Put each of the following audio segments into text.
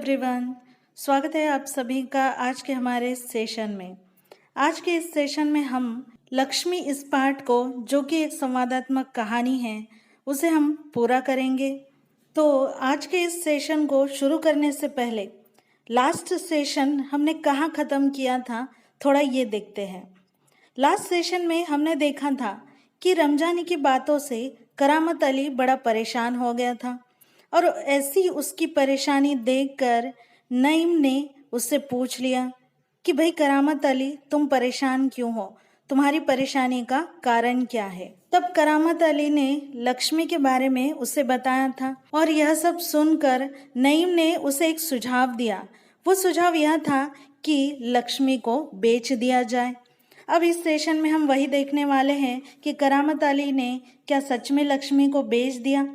Everyone, स्वागत है आप सभी का आज के हमारे सेशन में। आज के इस सेशन में हम लक्ष्मी इस पाठ को, जो कि एक संवादात्मक कहानी है, उसे हम पूरा करेंगे। तो आज के इस सेशन को शुरू करने से पहले लास्ट सेशन हमने कहाँ ख़त्म किया था, थोड़ा ये देखते हैं। लास्ट सेशन में हमने देखा था कि रमजानी की बातों से करामत अली बड़ा परेशान हो गया था और ऐसी उसकी परेशानी देखकर नईम ने उससे पूछ लिया कि भाई करामत अली, तुम परेशान क्यों हो, तुम्हारी परेशानी का कारण क्या है। तब करामत अली ने लक्ष्मी के बारे में उसे बताया था और यह सब सुनकर नईम ने उसे एक सुझाव दिया। वो सुझाव यह था कि लक्ष्मी को बेच दिया जाए। अब इस सेशन में हम वही देखने वाले हैं कि करामत अली ने क्या सच में लक्ष्मी को बेच दिया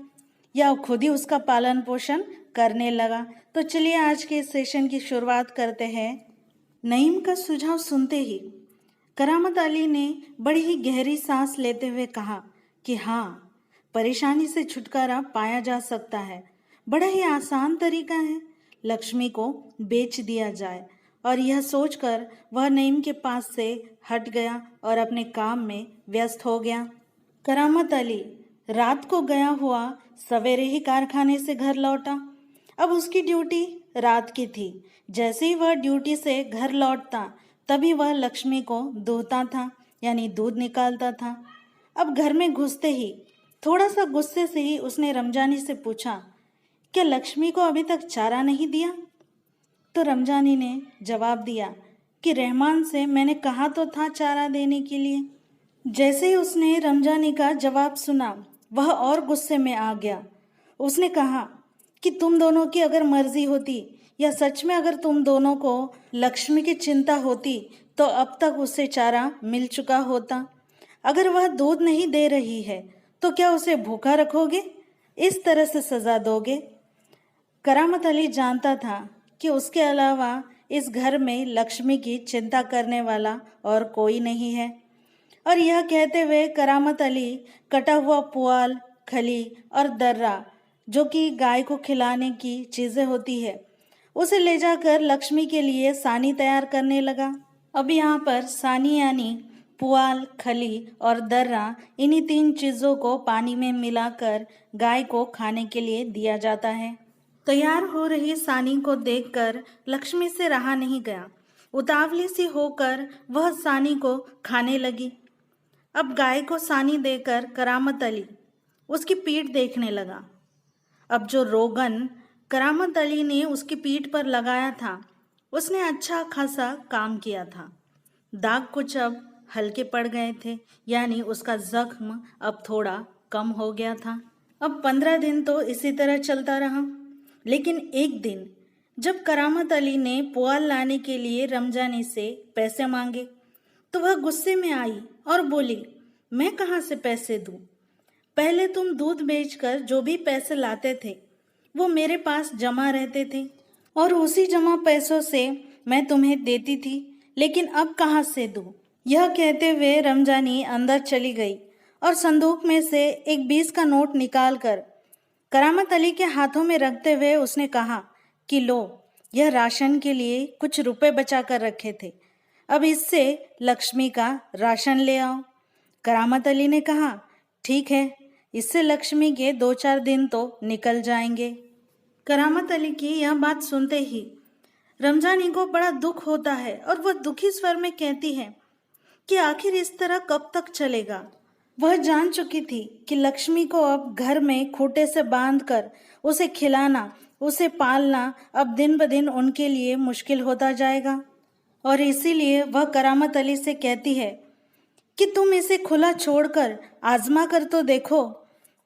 या खुद ही उसका पालन पोषण करने लगा। तो चलिए आज के इस सेशन की शुरुआत करते हैं। नईम का सुझाव सुनते ही करामत अली ने बड़ी ही गहरी सांस लेते हुए कहा कि हाँ, परेशानी से छुटकारा पाया जा सकता है। बड़ा ही आसान तरीका है, लक्ष्मी को बेच दिया जाए। और यह सोचकर वह नईम के पास से हट गया और अपने काम में व्यस्त हो गया। करामत अली रात को गया हुआ सवेरे ही कारखाने से घर लौटा। अब उसकी ड्यूटी रात की थी। जैसे ही वह ड्यूटी से घर लौटता तभी वह लक्ष्मी को दूहता था, यानी दूध निकालता था। अब घर में घुसते ही थोड़ा सा गुस्से से ही उसने रमजानी से पूछा, क्या लक्ष्मी को अभी तक चारा नहीं दिया? तो रमजानी ने जवाब दिया कि रहमान से मैंने कहा तो था चारा देने के लिए। जैसे ही उसने रमजानी का जवाब सुना वह और गुस्से में आ गया। उसने कहा कि तुम दोनों की अगर मर्जी होती या सच में अगर तुम दोनों को लक्ष्मी की चिंता होती तो अब तक उसे चारा मिल चुका होता। अगर वह दूध नहीं दे रही है तो क्या उसे भूखा रखोगे, इस तरह से सजा दोगे? करामत अली जानता था कि उसके अलावा इस घर में लक्ष्मी की चिंता करने वाला और कोई नहीं है। और यह कहते हुए करामत अली कटा हुआ पुआल, खली और दर्रा, जो कि गाय को खिलाने की चीज़ें होती है, उसे ले जाकर लक्ष्मी के लिए सानी तैयार करने लगा। अब यहाँ पर सानी यानी पुआल, खली और दर्रा, इन्हीं तीन चीज़ों को पानी में मिलाकर गाय को खाने के लिए दिया जाता है। तैयार हो रही सानी को देखकर लक्ष्मी से रहा नहीं गया। उतावली सी होकर वह सानी को खाने लगी। अब गाय को सानी देकर करामत अली उसकी पीठ देखने लगा। अब जो रोगन करामत अली ने उसकी पीठ पर लगाया था उसने अच्छा खासा काम किया था। दाग कुछ अब हल्के पड़ गए थे, यानी उसका जख्म अब थोड़ा कम हो गया था। अब 15 दिन तो इसी तरह चलता रहा। लेकिन एक दिन जब करामत अली ने पुआल लाने के लिए रमजानी से पैसे मांगे तो वह गुस्से में आई और बोली, मैं कहाँ से पैसे दूँ? पहले तुम दूध बेचकर जो भी पैसे लाते थे वो मेरे पास जमा रहते थे और उसी जमा पैसों से मैं तुम्हें देती थी, लेकिन अब कहाँ से दूँ? यह कहते हुए रमजानी अंदर चली गई और संदूक में से एक 20 का नोट निकालकर करामत अली के हाथों में रखते हुए उसने कहा कि लो, यह राशन के लिए कुछ रुपए बचा कर रखे थे, अब इससे लक्ष्मी का राशन ले आओ। करामत अली ने कहा, ठीक है, इससे लक्ष्मी के 2-4 दिन तो निकल जाएंगे। करामत अली की यह बात सुनते ही रमजानी को बड़ा दुख होता है और वह दुखी स्वर में कहती है कि आखिर इस तरह कब तक चलेगा। वह जान चुकी थी कि लक्ष्मी को अब घर में खूंटे से बांधकर उसे खिलाना, उसे पालना अब दिन ब दिन उनके लिए मुश्किल होता जाएगा। और इसीलिए वह करामत अली से कहती है कि तुम इसे खुला छोड़कर आजमा कर तो देखो।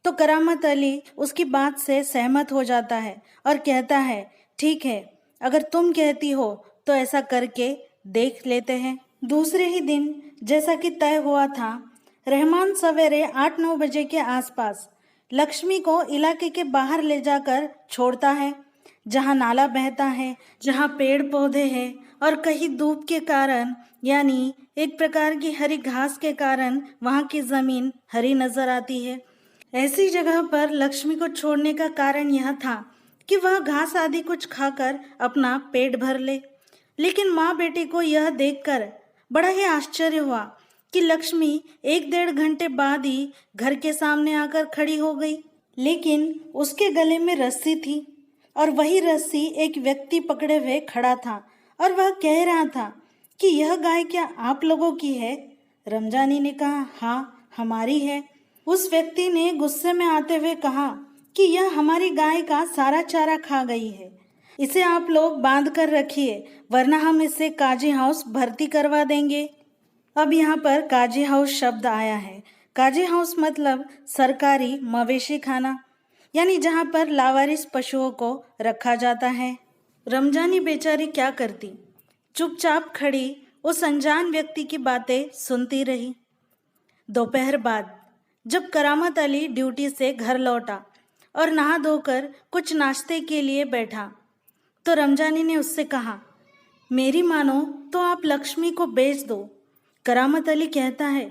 तो करामत अली उसकी बात से सहमत हो जाता है और कहता है, ठीक है, अगर तुम कहती हो तो ऐसा करके देख लेते हैं। दूसरे ही दिन जैसा कि तय हुआ था, रहमान सवेरे 8-9 बजे के आसपास लक्ष्मी को इलाके के बाहर ले जाकर छोड़ता है, जहाँ नाला बहता है, जहाँ पेड़ पौधे हैं और कहीं धूप के कारण यानी एक प्रकार की हरी घास के कारण वहाँ की ज़मीन हरी नजर आती है। ऐसी जगह पर लक्ष्मी को छोड़ने का कारण यह था कि वह घास आदि कुछ खाकर अपना पेट भर ले। लेकिन माँ बेटे को यह देखकर बड़ा ही आश्चर्य हुआ कि लक्ष्मी 1-1.5 घंटे बाद ही घर के सामने आकर खड़ी हो गई। लेकिन उसके गले में रस्सी थी और वही रस्सी एक व्यक्ति पकड़े हुए खड़ा था और वह कह रहा था कि यह गाय क्या आप लोगों की है? रमजानी ने कहा, हाँ हमारी है। उस व्यक्ति ने गुस्से में आते हुए कहा कि यह हमारी गाय का सारा चारा खा गई है, इसे आप लोग बांध कर रखिए वरना हम इसे काजी हाउस भर्ती करवा देंगे। अब यहाँ पर काजी हाउस शब्द आया है। काजी हाउस मतलब सरकारी मवेशी खाना, यानी जहाँ पर लावारिस पशुओं को रखा जाता है। रमजानी बेचारी क्या करती, चुपचाप खड़ी उस अनजान व्यक्ति की बातें सुनती रही। दोपहर बाद जब करामत अली ड्यूटी से घर लौटा और नहा धोकर कुछ नाश्ते के लिए बैठा तो रमजानी ने उससे कहा, मेरी मानो तो आप लक्ष्मी को बेच दो। करामत अली कहता है,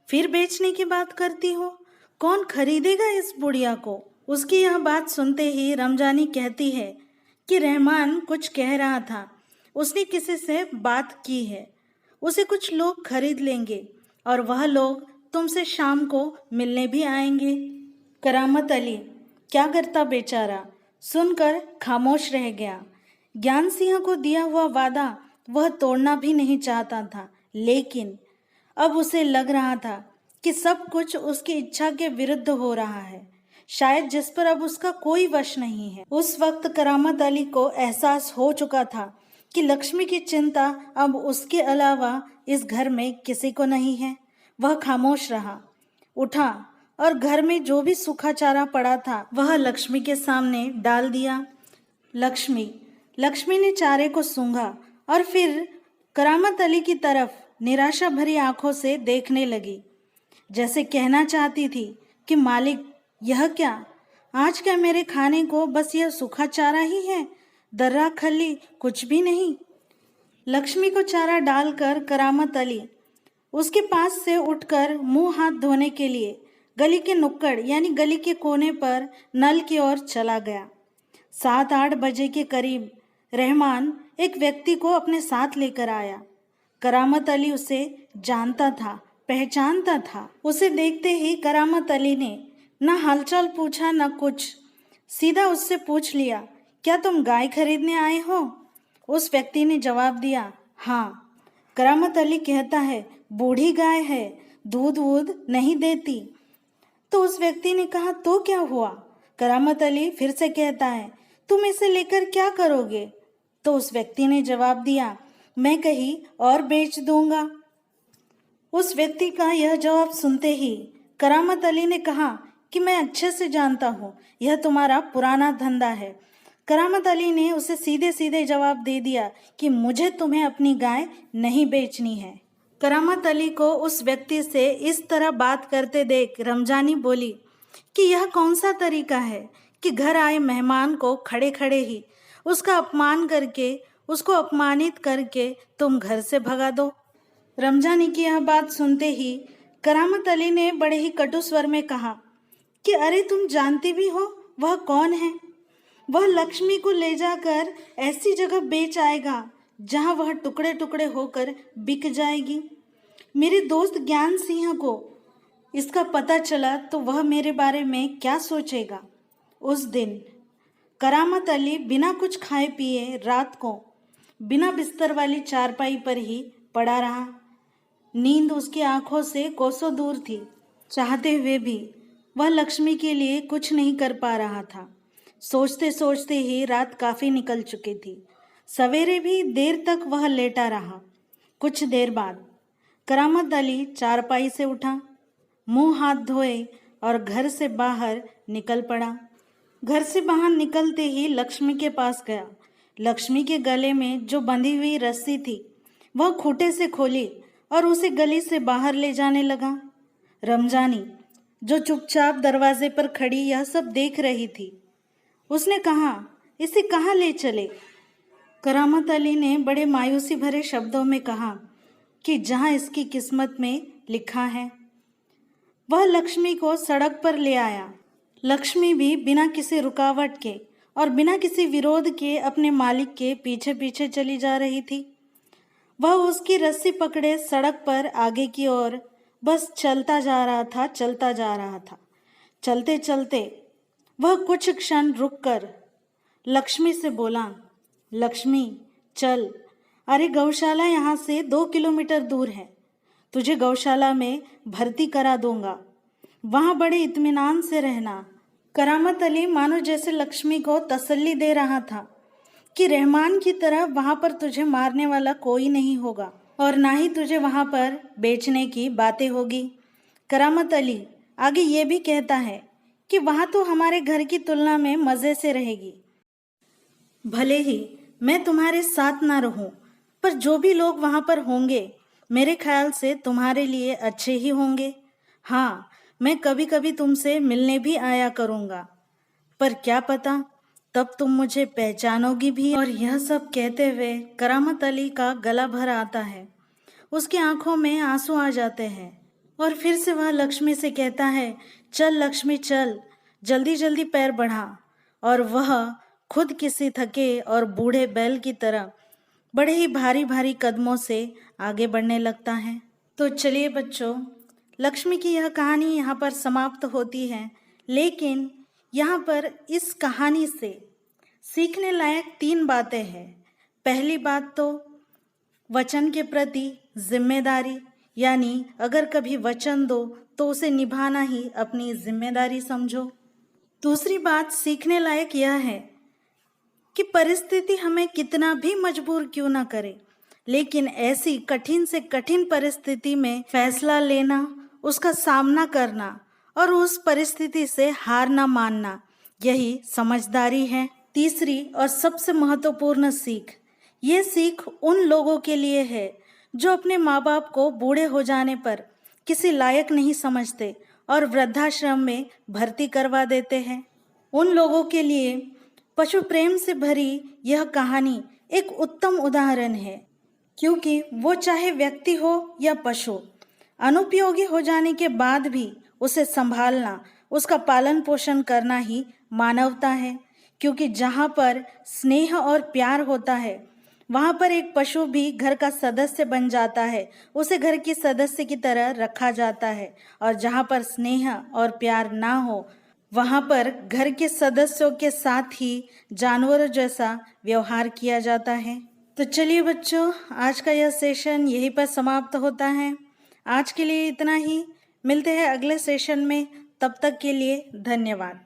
फिर बेचने की बात करती हो, कौन खरीदेगा इस बुढ़िया को? उसकी यह बात सुनते ही रमजानी कहती है कि रहमान कुछ कह रहा था, उसने किसी से बात की है, उसे कुछ लोग खरीद लेंगे और वह लोग तुमसे शाम को मिलने भी आएंगे। करामत अली क्या करता बेचारा, सुनकर खामोश रह गया। ज्ञान सिंह को दिया हुआ वादा वह तोड़ना भी नहीं चाहता था, लेकिन अब उसे लग रहा था कि सब कुछ उसकी इच्छा के विरुद्ध हो रहा है, शायद जिस पर अब उसका कोई वश नहीं है। उस वक्त करामत अली को एहसास हो चुका था कि लक्ष्मी की चिंता अब उसके अलावा इस घर में किसी को नहीं है। वह खामोश रहा, उठा और घर में जो भी सूखा चारा पड़ा था वह लक्ष्मी के सामने डाल दिया। लक्ष्मी ने चारे को सूंघा और फिर करामत अली की तरफ निराशा भरी आंखों से देखने लगी, जैसे कहना चाहती थी कि मालिक यह क्या, आज क्या मेरे खाने को बस यह सूखा चारा ही है, दर्रा खल्ली कुछ भी नहीं। लक्ष्मी को चारा डालकर करामत अली उसके पास से उठकर मुंह हाथ धोने के लिए गली के नुक्कड़ यानी गली के कोने पर नल की ओर चला गया। 7-8 बजे के करीब रहमान एक व्यक्ति को अपने साथ लेकर आया। करामत अली उसे जानता था, पहचानता था। उसे देखते ही करामत अली ने न हालचाल पूछा न कुछ, सीधा उससे पूछ लिया, क्या तुम गाय खरीदने आए हो? उस व्यक्ति ने जवाब दिया, हाँ। करामत अली कहता है, बूढ़ी गाय है, दूध वूध नहीं देती। तो उस व्यक्ति ने कहा, तो क्या हुआ? करामत अली फिर से कहता है, तुम इसे लेकर क्या करोगे? तो उस व्यक्ति ने जवाब दिया, मैं कहीं और बेच दूंगा। उस व्यक्ति का यह जवाब सुनते ही करामत अली ने कहा कि मैं अच्छे से जानता हूँ, यह तुम्हारा पुराना धंधा है। करामत अली ने उसे सीधे सीधे जवाब दे दिया कि मुझे तुम्हें अपनी गाय नहीं बेचनी है। करामत अली को उस व्यक्ति से इस तरह बात करते देख रमजानी बोली कि यह कौन सा तरीका है कि घर आए मेहमान को खड़े खड़े ही उसका अपमान करके, उसको अपमानित करके तुम घर से भगा दो। रमजानी की यह बात सुनते ही करामत अली ने बड़े ही कटु स्वर में कहा कि अरे तुम जानती भी हो वह कौन है? वह लक्ष्मी को ले जाकर ऐसी जगह बेच आएगा जहां वह टुकड़े टुकड़े होकर बिक जाएगी। मेरे दोस्त ज्ञान सिंह को इसका पता चला तो वह मेरे बारे में क्या सोचेगा। उस दिन करामत अली बिना कुछ खाए पिए रात को बिना बिस्तर वाली चारपाई पर ही पड़ा रहा। नींद उसकी आंखों से कोसों दूर थी। चाहते हुए भी वह लक्ष्मी के लिए कुछ नहीं कर पा रहा था। सोचते सोचते ही रात काफ़ी निकल चुकी थी। सवेरे भी देर तक वह लेटा रहा। कुछ देर बाद करामत अली चारपाई से उठा, मुंह हाथ धोए और घर से बाहर निकल पड़ा। घर से बाहर निकलते ही लक्ष्मी के पास गया। लक्ष्मी के गले में जो बंधी हुई रस्सी थी वह खूंटे से खोली और उसे गली से बाहर ले जाने लगा। रमजानी जो चुपचाप दरवाजे पर खड़ी यह सब देख रही थी, उसने कहा, इसे कहाँ ले चले? करामत अली ने बड़े मायूसी भरे शब्दों में कहा कि जहाँ इसकी किस्मत में लिखा है। वह लक्ष्मी को सड़क पर ले आया। लक्ष्मी भी बिना किसी रुकावट के और बिना किसी विरोध के अपने मालिक के पीछे पीछे चली जा रही थी। वह उसकी रस्सी पकड़े सड़क पर आगे की ओर बस चलता जा रहा था, चलता जा रहा था। चलते चलते वह कुछ क्षण रुककर लक्ष्मी से बोला, लक्ष्मी चल, अरे गौशाला यहाँ से 2 किलोमीटर दूर है, तुझे गौशाला में भर्ती करा दूंगा, वहाँ बड़े इत्मीनान से रहना। करामत अली मानो जैसे लक्ष्मी को तसल्ली दे रहा था कि रहमान की तरह वहाँ पर तुझे मारने वाला कोई नहीं होगा और ना ही तुझे वहाँ पर बेचने की बातें होगी। करामत अली आगे ये भी कहता है कि वहाँ तो हमारे घर की तुलना में मज़े से रहेगी। भले ही मैं तुम्हारे साथ ना रहूं, पर जो भी लोग वहाँ पर होंगे मेरे ख्याल से तुम्हारे लिए अच्छे ही होंगे। हाँ, मैं कभी कभी तुमसे मिलने भी आया करूँगा, पर क्या पता तब तुम मुझे पहचानोगी भी। और यह सब कहते हुए करामत अली का गला भर आता है, उसकी आंखों में आंसू आ जाते हैं और फिर से वह लक्ष्मी से कहता है, चल लक्ष्मी चल, जल्दी जल्दी पैर बढ़ा। और वह खुद किसी थके और बूढ़े बैल की तरह बड़े ही भारी भारी कदमों से आगे बढ़ने लगता है। तो चलिए बच्चों, लक्ष्मी की यह कहानी यहाँ पर समाप्त होती है, लेकिन यहाँ पर इस कहानी से सीखने लायक 3 बातें हैं। पहली बात तो वचन के प्रति जिम्मेदारी, यानी अगर कभी वचन दो तो उसे निभाना ही अपनी जिम्मेदारी समझो। दूसरी बात सीखने लायक यह है कि परिस्थिति हमें कितना भी मजबूर क्यों ना करे, लेकिन ऐसी कठिन से कठिन परिस्थिति में फैसला लेना, उसका सामना करना और उस परिस्थिति से हार ना मानना, यही समझदारी है। तीसरी और सबसे महत्वपूर्ण सीख, ये सीख उन लोगों के लिए है जो अपने माँ बाप को बूढ़े हो जाने पर किसी लायक नहीं समझते और वृद्धाश्रम में भर्ती करवा देते हैं। उन लोगों के लिए पशु प्रेम से भरी यह कहानी एक उत्तम उदाहरण है, क्योंकि वो चाहे व्यक्ति हो या पशु, अनुपयोगी हो जाने के बाद भी उसे संभालना, उसका पालन पोषण करना ही मानवता है। क्योंकि जहाँ पर स्नेह और प्यार होता है वहाँ पर एक पशु भी घर का सदस्य बन जाता है, उसे घर की सदस्य की तरह रखा जाता है। और जहाँ पर स्नेह और प्यार ना हो वहाँ पर घर के सदस्यों के साथ ही जानवरों जैसा व्यवहार किया जाता है। तो चलिए बच्चों, आज का यह सेशन यहीं पर समाप्त होता है। आज के लिए इतना ही, मिलते हैं अगले सेशन में, तब तक के लिए धन्यवाद।